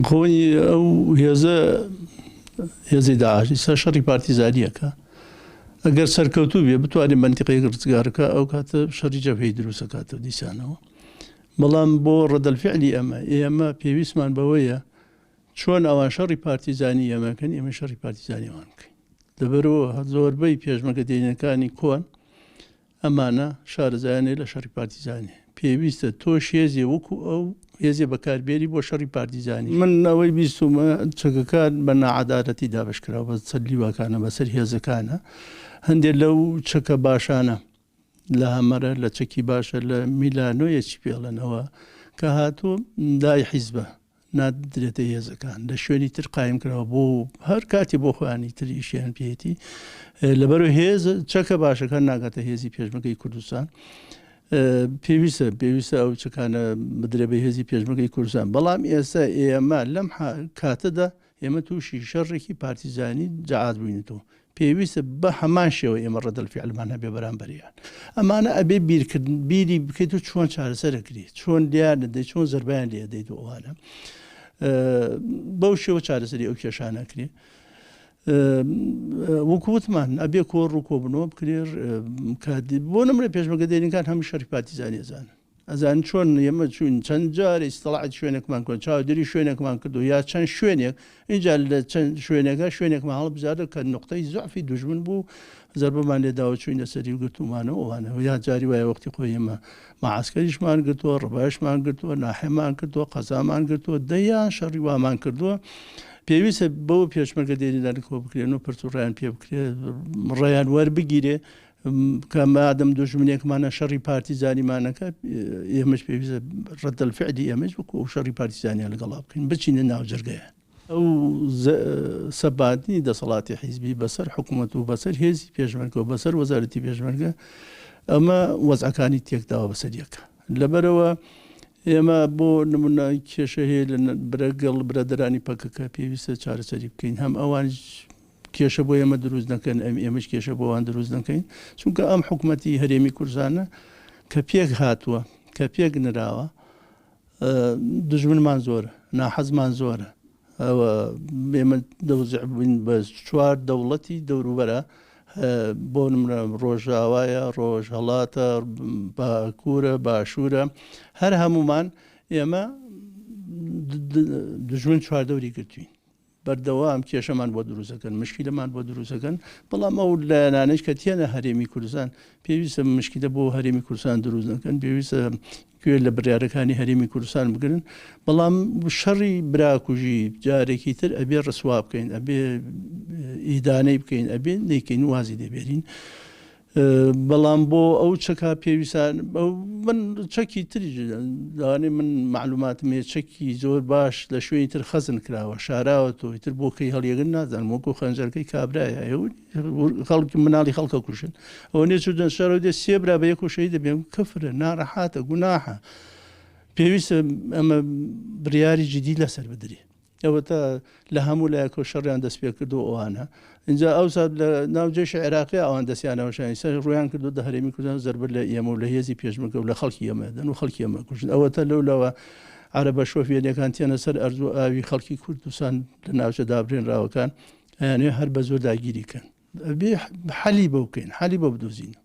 خۆی ئەو هێزی داعش ئێستا شەڕی پارتیزانیەکە ئەگەر سەرکەوتوو بێ بتوانێت منتیقەی ڕزگارەکە ئەو کاتە شەڕی جەبهەی دروستەکاتەوە دیسانەوە. بەڵام بۆ ڕەدەلفعلی ئێمە پێویستمان بەوەیە چۆن ئەوان شەڕی پارتیزانی ئێمەکەن ئێمە شەڕی پارتیزانیوان بکەین. لەبەرەوە زۆربەی پێشمەکە دێنەکانی کۆن ئەمانە شارەزایانێ لە شەڕی پارتیزانی پێویستە تۆش هێزێ وەکو ئەو هێزێ بەکاربێری بۆ شەڕی پارتیزانی. من ئەوەی بیستمە چەکەکان بە ناعەدالەتی دابشکراوە بە سەر لیواکانە بەسەر هێزەکانە. هەندێک لەو چەکە باشانە لە هەمەرە لە چەکی باشە لە میلانۆیەکی پێڵەنەوە کە هاتووە لای حیزبە نادرێتە هێزەکان لە شوێنی تر قایم کراوە بۆ هەر کاتی بۆ خۆیانی تریشیان پێێتی لەبەرەوە هێز چەکە باشەکان ناگاتە هێزی پێشمەکەی کوردستان. پێویستە ئەو چەکانە بدرێ بە هێزی پێشمەکەی کوردستان. بەڵام ئێستا ئێمە لەم کاتەدا ئێمە تووشی شەڕێکی پارتیزانی جەعات بووینەوە. پێویستە بە هەمان شێوە ئێمە ڕەدەلفعلمان هەبێ بەرامبەریان. ئەمانە ئەبێ بیری بکەیت و چۆن چارەسەرەکرێت، چۆن لیان دەدەیت، چۆن زەربیان لێ دەیت و ئەوانە بەو شێوە چارەسەری ئەو کێشانەکرێت. وەکووتمان ئەبێ کۆڕ و کۆبنەوە بکرێ بۆ نمرە پێشمەکە دێنەکان هەموو شەڕی پارتیزانی ئەزانن. ئەزان چۆن ئێمە چوین چەند جار ئیستەڵاعەت شوێنێکمان کرد، چاودێری شوێنێکمان کردو یا چەند شوێنێک اینجا لە چەند شوێنێکە شوێنێکمان هەڵ بزارە کە نقطەی زعفی دوژمن بوو زەربەمان لێداوە چوینە سەری و گرتومانەوە ئەوانەوە یا جاری وایە وەختی خۆی ئێمە مەعسکەریشمان گرتووە، ڕەبایشمان گرتووە، ناحێمان کردووە، قەزامان گرتووە، دەیان شەڕی وامان کردووە. پێویستە بەوە پێشمەرگە دێنیدان کۆ بکرێن و پرتوڕیان پێ بکرێت ڕێیان وەربگیرێ کە مادەم دوژمنێکمانە شەڕی پارتیزانیمانەکە ئێمەش پێویستە ڕەدەلفعلی ئێمەش وەکو ئەو شەڕی پارتیزانیان لەگەڵا بکەین بچینە ناو جەرگەیان. ئەو سەباتنی دەسەڵاتی حیزبی بەسەر حکوومەت و بەسەر هێزی پێشمەرگە و بەسەر وەزارەتی پێشمەرگە ئەمە وەزعەکانی تێکداوە بەسەر یەکە. لەبەرەوە ئێمە بۆ نمونە کێشە هەیە لە برەگەڵ برەدەرانی پەکەکە پێویستە چارەسەری بکەین. هەم ئەوان کێشە بۆ ئێمە دروست نەکەن ئێمەش کێشە بۆ ئەوان دروست نەکەین. چونکە ئەم حکوومەتی هەرێمی کوردستانە کە پێک هاتووە کە پێک نراوە دژمنمان زۆرە، ناحەزمان زۆرە. ئەوە ئێمە دەوزع بووین بە چوار دەوڵەتی دەوروبەرە بۆ نمرە ڕۆژاوایە، ڕۆژهەڵاتە، باکوورە، باشوورە، هەر هەمومان ئێمە دژمن چواردەوری گرتوین. بەردەوام کێشەمان بۆ دروستەکەن، مشکلەمان بۆ دروستەکەن. بەڵام ئەو لایەنانەش کە تێنە هەرێمی کوردستان پێویستە مشکلە بۆ هەرێمی کوردستان دروست نەکەن، پێویستە گوێ لە بڕیارەکانی هەرێمی کوردستان بگرن. بەڵام شەڕی براکوژی جارێکی تر ئەبێ ڕسوا بکەین، ئەبێ ئیدانەی بکەین، ئەبێ نەیکەین وازی دەبێرین. بەڵام بۆ ئەو چەکا پێویستان من چەکی تری داوانێ من معلوماتم هەیە چەکی زۆر باش لە شوێنی تر خەزن کراوە شاراوە تۆی تر بۆکەی هەڵیەگەن نازانم وەکو خەنجەرەکەی کابرایە خەڵکی مناڵی خەڵکە کوشن ئەوە نێ چودن شەرەوە دێ سێبرا بە یەک و شەهید دەبێن کەفرە ناڕەحاتە گوناحە. پێویستە ئەمە بڕیاری جدی لەسەر بدرێ. ئەوە تا لە هەموو لایەکۆ شەڕیان دەست پێ کردو ئەوانە اینجا ئەو سات لە ناوجێش عێراقی ئەوان دەستیانەوەشانی سەر ڕویان کردو دە هەرێمی کوردستان زەربەر لە ئێمە و لە هێزی پێشمەرگە و لە خەڵکی ئێمەدەن و خەڵکی ئێمە کوژن. ئەوەتە لەولەوە عەرەبە شۆفێنەکان تێنە سەر ئەرزوو ئاوی خەڵکی کوردستان لە ناوچە دابرێنراوەکان ئەیانێ هەر بە زۆر داگیریکەن. بێ حەلی بە بکەین، حەلی بە بدۆزینە.